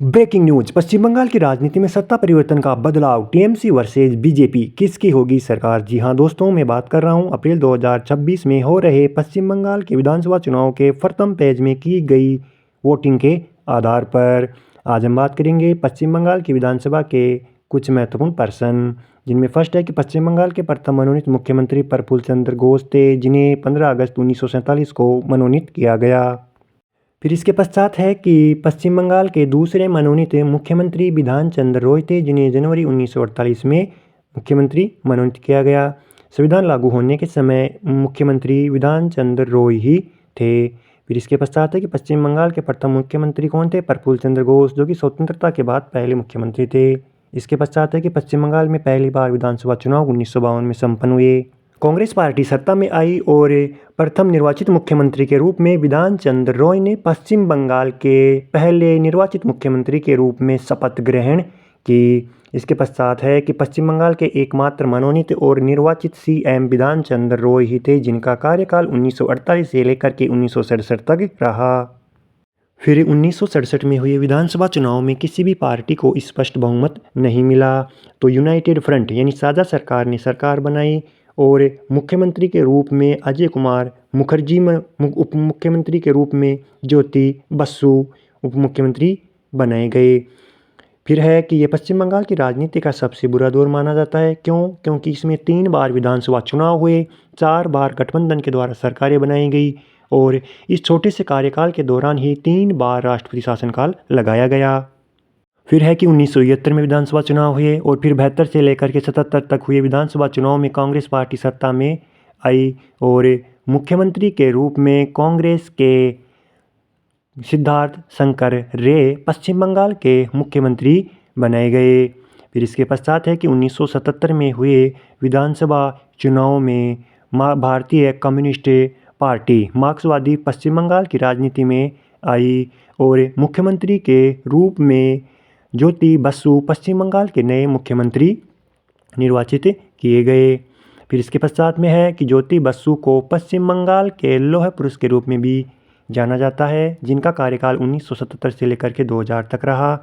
Breaking news. पश्चिम बंगाल की राजनीति में सत्ता परिवर्तन का बदलाव, टीएमसी वर्सेज बीजेपी, किसकी होगी सरकार। जी हां दोस्तों, मैं बात कर रहा हूं अप्रैल 2026 में हो रहे पश्चिम बंगाल के विधानसभा चुनाव के प्रथम पेज में की गई वोटिंग के आधार पर। आज हम बात करेंगे पश्चिम बंगाल की विधानसभा के कुछ महत्वपूर्ण पर्सन, जिनमें फर्स्ट है कि पश्चिम बंगाल के प्रथम मनोनीत मुख्यमंत्री प्रफुल्ल चंद्र घोष थे, जिन्हें 15 अगस्त 1947 को मनोनीत किया गया। फिर इसके पश्चात है कि पश्चिम बंगाल के दूसरे मनोनीत मुख्यमंत्री विधान चंद्र रॉय थे, जिन्हें जनवरी 1948 में मुख्यमंत्री मनोनीत किया गया। संविधान लागू होने के समय मुख्यमंत्री विधान चंद्र रॉय ही थे। फिर इसके पश्चात है कि पश्चिम बंगाल के प्रथम मुख्यमंत्री कौन थे। प्रफुल्ल चंद्र घोष, जो कि स्वतंत्रता के बाद पहले मुख्यमंत्री थे। इसके पश्चात है कि पश्चिम बंगाल में पहली बार विधानसभा चुनाव 1952 में संपन्न हुए। कांग्रेस पार्टी सत्ता में आई और प्रथम निर्वाचित मुख्यमंत्री के रूप में विधान चंद्र रॉय ने पश्चिम बंगाल के पहले निर्वाचित मुख्यमंत्री के रूप में शपथ ग्रहण की। इसके पश्चात है कि पश्चिम बंगाल के एकमात्र मनोनीत और निर्वाचित सीएम विधान चंद्र रॉय ही थे, जिनका कार्यकाल 1948 से लेकर के 1967 तक रहा। फिर 1967 में हुए विधानसभा चुनाव में किसी भी पार्टी को स्पष्ट बहुमत नहीं मिला, तो यूनाइटेड फ्रंट यानी साझा सरकार ने सरकार बनाई और मुख्यमंत्री के रूप में अजय कुमार मुखर्जी, उप मुख्यमंत्री के रूप में ज्योति बसु उप मुख्यमंत्री बनाए गए। फिर है कि ये पश्चिम बंगाल की राजनीति का सबसे बुरा दौर माना जाता है। क्यों? क्योंकि इसमें 3 बार विधानसभा चुनाव हुए, 4 बार गठबंधन के द्वारा सरकारें बनाई गई और इस छोटे से कार्यकाल के दौरान ही 3 बार राष्ट्रपति शासनकाल लगाया गया। फिर है कि 1973 में विधानसभा चुनाव हुए और फिर 72 से लेकर के 77 तक हुए विधानसभा चुनाव में कांग्रेस पार्टी सत्ता में आई और मुख्यमंत्री के रूप में कांग्रेस के सिद्धार्थ शंकर रे पश्चिम बंगाल के मुख्यमंत्री बनाए गए। फिर इसके पश्चात है कि 1977 में हुए विधानसभा चुनाव में भारतीय कम्युनिस्ट पार्टी मार्क्सवादी पश्चिम बंगाल की राजनीति में आई और मुख्यमंत्री के रूप में ज्योति बसु पश्चिम बंगाल के नए मुख्यमंत्री निर्वाचित किए गए। फिर इसके पश्चात में है कि ज्योति बसु को पश्चिम बंगाल के लौह पुरुष के रूप में भी जाना जाता है, जिनका कार्यकाल 1977 से लेकर के 2000 तक रहा।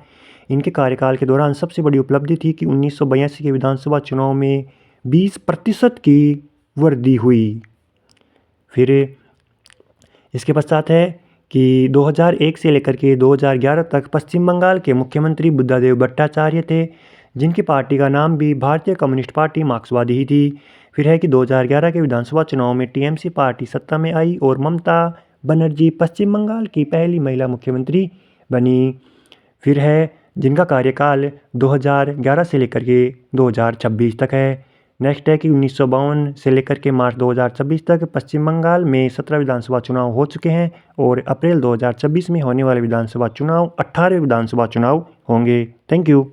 इनके कार्यकाल के दौरान सबसे बड़ी उपलब्धि थी कि 1982 के विधानसभा चुनाव में 20% की वृद्धि हुई। फिर इसके पश्चात है कि 2001 से लेकर के 2011 तक पश्चिम बंगाल के मुख्यमंत्री बुद्धादेव भट्टाचार्य थे, जिनकी पार्टी का नाम भी भारतीय कम्युनिस्ट पार्टी मार्क्सवादी ही थी। फिर है कि 2011 के विधानसभा चुनाव में टीएमसी पार्टी सत्ता में आई और ममता बनर्जी पश्चिम बंगाल की पहली महिला मुख्यमंत्री बनी। फिर है जिनका कार्यकाल 2011 से लेकर के 2026 तक है। नेक्स्ट है कि 1952 से लेकर के मार्च 2026 तक पश्चिम बंगाल में 17 विधानसभा चुनाव हो चुके हैं और अप्रैल 2026 में होने वाले विधानसभा चुनाव 18 विधानसभा चुनाव होंगे। Thank you.